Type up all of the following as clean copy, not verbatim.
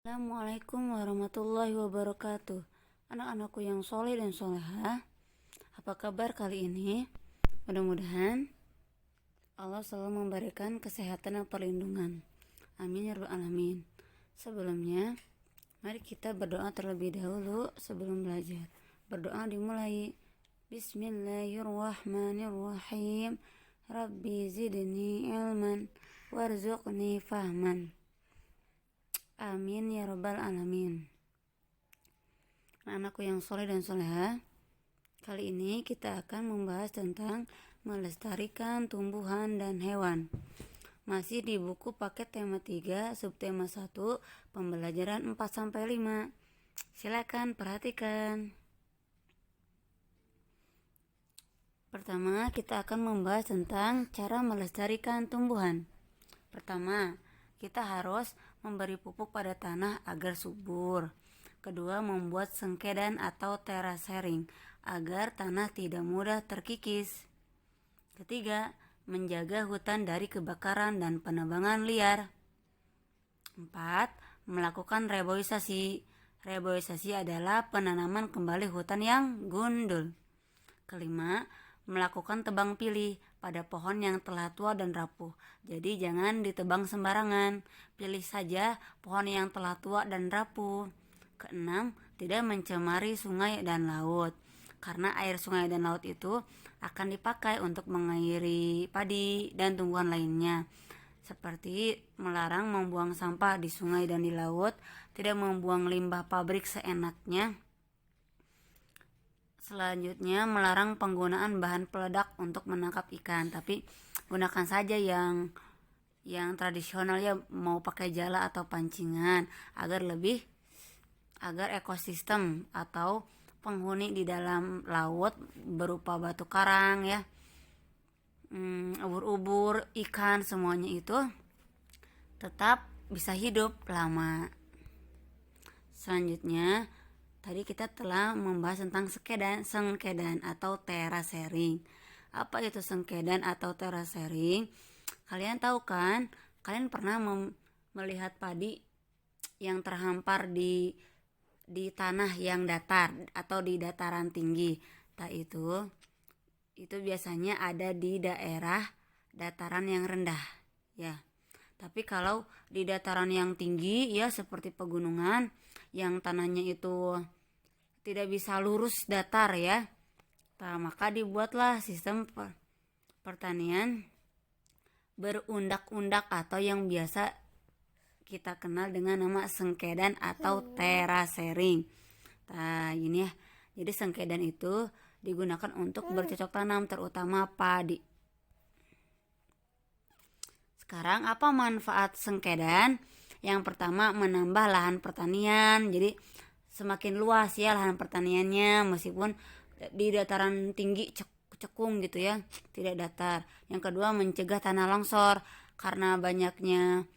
Assalamualaikum warahmatullahi wabarakatuh. Anak-anakku yang soleh dan soleha, apa kabar kali ini? Mudah-mudahan Allah selalu memberikan kesehatan dan perlindungan. Amin ya rabbal alamin. Sebelumnya, mari kita berdoa terlebih dahulu sebelum belajar. Berdoa dimulai. Bismillahirrahmanirrahim. Rabbi zidni ilman warzuqni fahman. Amin ya rabbal alamin. Anakku yang soleh dan soleha, kali ini kita akan membahas tentang melestarikan tumbuhan dan hewan. Masih di buku paket tema 3, subtema 1, pembelajaran 4-5. Silakan perhatikan. Pertama, kita akan membahas tentang cara melestarikan tumbuhan. Pertama, kita harus memberi pupuk pada tanah agar subur. Kedua, membuat sengkedan atau terasering agar tanah tidak mudah terkikis. Ketiga, menjaga hutan dari kebakaran dan penebangan liar. 4. Melakukan reboisasi. Reboisasi adalah penanaman kembali hutan yang gundul. Kelima, melakukan tebang pilih pada pohon yang telah tua dan rapuh. Jadi jangan ditebang sembarangan, pilih saja pohon yang telah tua dan rapuh. Keenam, tidak mencemari sungai dan laut, karena air sungai dan laut itu akan dipakai untuk mengairi padi dan tumbuhan lainnya. Seperti melarang membuang sampah di sungai dan di laut, tidak membuang limbah pabrik seenaknya. Selanjutnya, melarang penggunaan bahan peledak untuk menangkap ikan, tapi gunakan saja yang tradisional ya, mau pakai jala atau pancingan agar ekosistem atau penghuni di dalam laut berupa batu karang ya, ubur-ubur, ikan, semuanya itu tetap bisa hidup lama. Selanjutnya, tadi kita telah membahas tentang sengkedan atau terasering. Apa itu sengkedan atau terasering? Kalian tahu kan? Kalian pernah melihat padi yang terhampar di tanah yang datar atau di dataran tinggi. Itu biasanya ada di daerah dataran yang rendah, ya. Tapi kalau di dataran yang tinggi ya, seperti pegunungan yang tanahnya itu tidak bisa lurus datar ya, maka dibuatlah sistem pertanian berundak-undak atau yang biasa kita kenal dengan nama sengkedan atau terasering. Ini ya, jadi sengkedan itu digunakan untuk bercocok tanam, terutama padi. Sekarang apa manfaat sengkedan? Yang pertama, menambah lahan pertanian. Jadi semakin luas ya lahan pertaniannya, meskipun di dataran tinggi cekung gitu ya, tidak datar. Yang kedua, mencegah tanah longsor karena banyaknya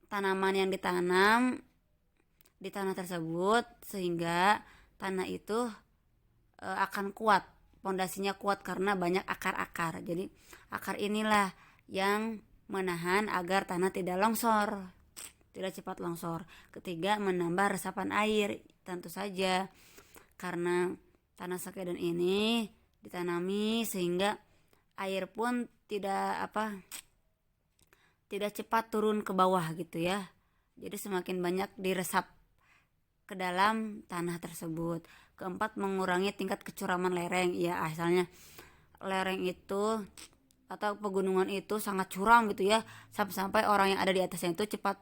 tanaman yang ditanam di tanah tersebut, sehingga tanah itu akan kuat, pondasinya kuat karena banyak akar-akar. Jadi akar inilah yang menahan agar tanah tidak longsor, tidak cepat longsor. Ketiga, menambah resapan air. Tentu saja karena tanah sengkedan ini ditanami sehingga air pun tidak cepat turun ke bawah gitu ya. Jadi semakin banyak diresap ke dalam tanah tersebut. Keempat, mengurangi tingkat kecuraman lereng. Ya, asalnya lereng itu atau pegunungan itu sangat curam gitu ya, sampai orang yang ada di atasnya itu cepat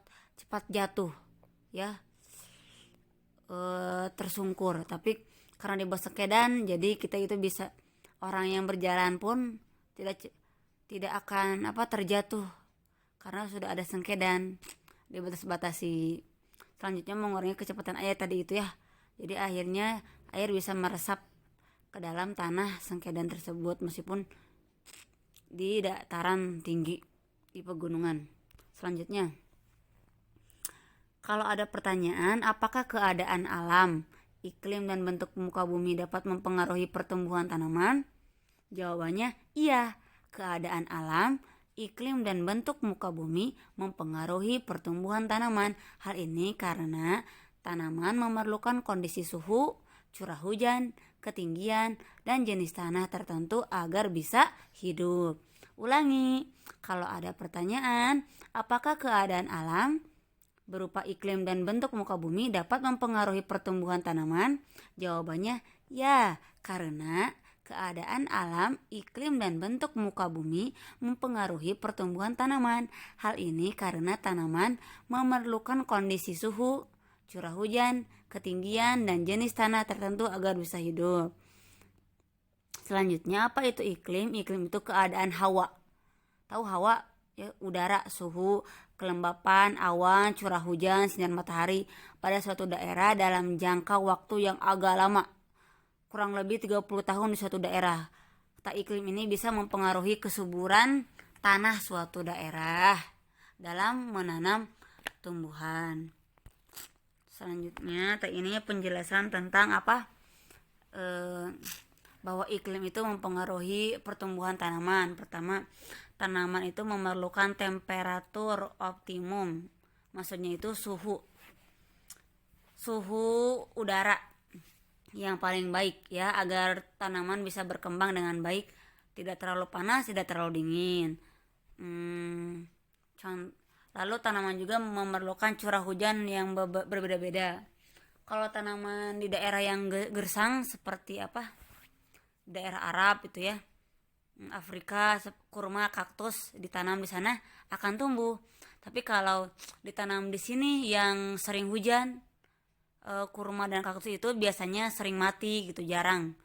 jatuh ya, tersungkur. Tapi karena dibuat sengkedan, jadi kita itu bisa, orang yang berjalan pun tidak akan terjatuh karena sudah ada sengkedan, dibatas-batasi. Selanjutnya, mengurangi kecepatan air tadi itu ya, jadi akhirnya air bisa meresap ke dalam tanah sengkedan tersebut meskipun di dataran tinggi, di pegunungan. Selanjutnya, kalau ada pertanyaan, apakah keadaan alam, iklim dan bentuk muka bumi dapat mempengaruhi pertumbuhan tanaman? Jawabannya iya. Keadaan alam iklim dan bentuk muka bumi mempengaruhi pertumbuhan tanaman. Hal ini karena tanaman memerlukan kondisi suhu, curah hujan, ketinggian, dan jenis tanah tertentu agar bisa hidup. Ulangi, kalau ada pertanyaan, apakah keadaan alam berupa iklim dan bentuk muka bumi dapat mempengaruhi pertumbuhan tanaman? Jawabannya ya, karena keadaan alam, iklim, dan bentuk muka bumi mempengaruhi pertumbuhan tanaman. Hal ini karena tanaman memerlukan kondisi suhu, curah hujan, ketinggian, dan jenis tanah tertentu agar bisa hidup. Selanjutnya, apa itu iklim? Iklim itu keadaan hawa. Tahu hawa? Ya, udara, suhu, kelembapan, awan, curah hujan, sinar matahari pada suatu daerah dalam jangka waktu yang agak lama. Kurang lebih 30 tahun di suatu daerah. Kata iklim ini bisa mempengaruhi kesuburan tanah suatu daerah dalam menanam tumbuhan. Selanjutnya, ini penjelasan tentang apa? Bahwa iklim itu mempengaruhi pertumbuhan tanaman. Pertama, tanaman itu memerlukan temperatur optimum. Maksudnya itu suhu udara yang paling baik ya, agar tanaman bisa berkembang dengan baik, tidak terlalu panas, tidak terlalu dingin. Lalu tanaman juga memerlukan curah hujan yang berbeda-beda. Kalau tanaman di daerah yang gersang seperti apa? Daerah Arab itu ya, Afrika, kurma, kaktus ditanam di sana akan tumbuh. Tapi kalau ditanam di sini yang sering hujan, kurma dan kaktus itu biasanya sering mati gitu, jarang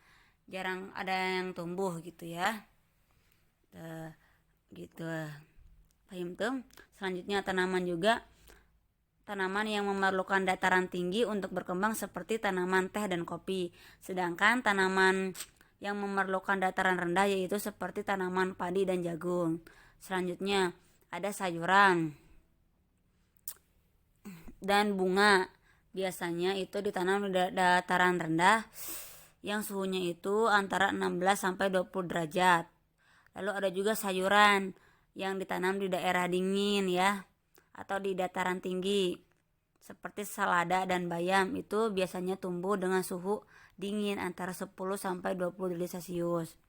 ada yang tumbuh gitu ya. Gitu. Paham tuh? Selanjutnya tanaman yang memerlukan dataran tinggi untuk berkembang seperti tanaman teh dan kopi. Sedangkan tanaman yang memerlukan dataran rendah yaitu seperti tanaman padi dan jagung. Selanjutnya ada sayuran dan bunga. Biasanya itu ditanam di dataran rendah yang suhunya itu antara 16 sampai 20 derajat. Lalu ada juga sayuran yang ditanam di daerah dingin ya, atau di dataran tinggi seperti selada dan bayam. Itu biasanya tumbuh dengan suhu dingin antara 10 sampai 20 derajat Celcius.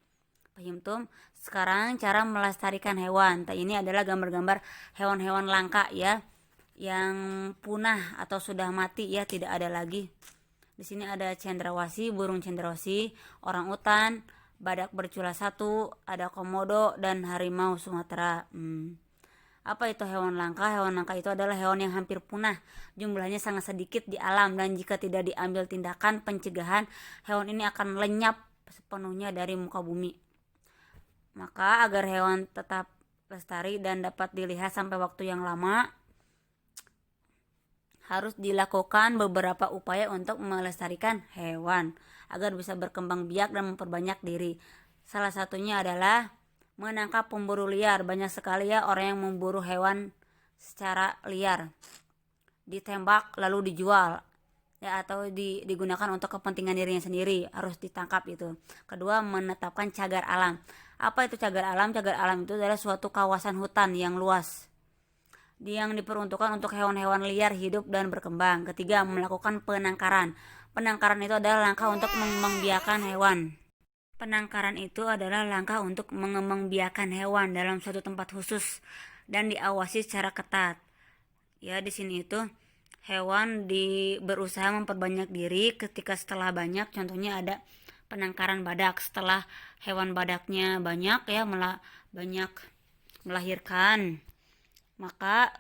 Paham tuh? Sekarang cara melestarikan hewan. Ini adalah gambar-gambar hewan-hewan langka ya, yang punah atau sudah mati ya, tidak ada lagi. Di sini ada cendrawasih, burung cendrawasih, orangutan, badak bercula satu, ada komodo, dan harimau Sumatera. Apa itu hewan langka? Hewan langka itu adalah hewan yang hampir punah. Jumlahnya sangat sedikit di alam, dan jika tidak diambil tindakan pencegahan, hewan ini akan lenyap sepenuhnya dari muka bumi. Maka agar hewan tetap lestari dan dapat dilihat sampai waktu yang lama, harus dilakukan beberapa upaya untuk melestarikan hewan agar bisa berkembang biak dan memperbanyak diri. Salah satunya adalah menangkap pemburu liar. Banyak sekali ya orang yang memburu hewan secara liar, ditembak lalu dijual ya, atau digunakan untuk kepentingan dirinya sendiri, harus ditangkap itu. Kedua, menetapkan cagar alam. Apa itu cagar alam? Cagar alam itu adalah suatu kawasan hutan yang luas yang diperuntukkan untuk hewan-hewan liar hidup dan berkembang. Ketiga, melakukan penangkaran. Penangkaran itu adalah langkah untuk mengembangbiakan hewan. Penangkaran itu adalah langkah untuk mengembangbiakan hewan dalam suatu tempat khusus dan diawasi secara ketat. Ya, di sini itu hewan berusaha memperbanyak diri. Ketika setelah banyak, contohnya ada penangkaran badak. Setelah hewan badaknya banyak ya, banyak melahirkan, maka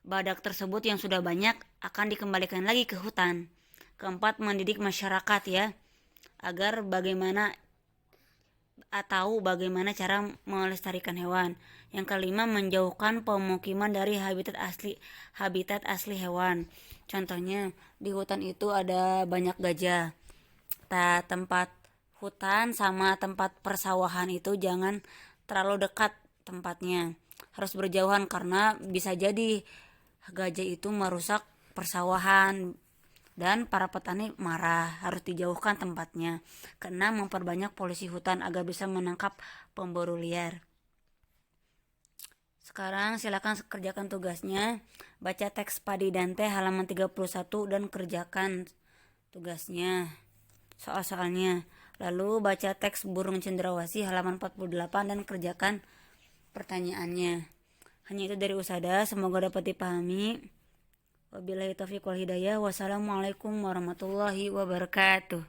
badak tersebut yang sudah banyak akan dikembalikan lagi ke hutan. Keempat, mendidik masyarakat ya, agar bagaimana cara melestarikan hewan. Yang kelima, menjauhkan pemukiman dari habitat asli hewan. Contohnya di hutan itu ada banyak gajah. Tempat hutan sama tempat persawahan itu jangan terlalu dekat tempatnya, harus berjauhan karena bisa jadi gajah itu merusak persawahan dan para petani marah, harus dijauhkan tempatnya. Keenam, memperbanyak polisi hutan agar bisa menangkap pemburu liar. Sekarang silakan kerjakan tugasnya. Baca teks Padi dan Teh halaman 31 dan kerjakan tugasnya, soal-soalnya. Lalu baca teks Burung Cendrawasih halaman 48 dan kerjakan pertanyaannya. Hanya itu dari Usada, semoga dapat dipahami. Wabillahi taufiq wal hidayah. Wassalamualaikum warahmatullahi wabarakatuh.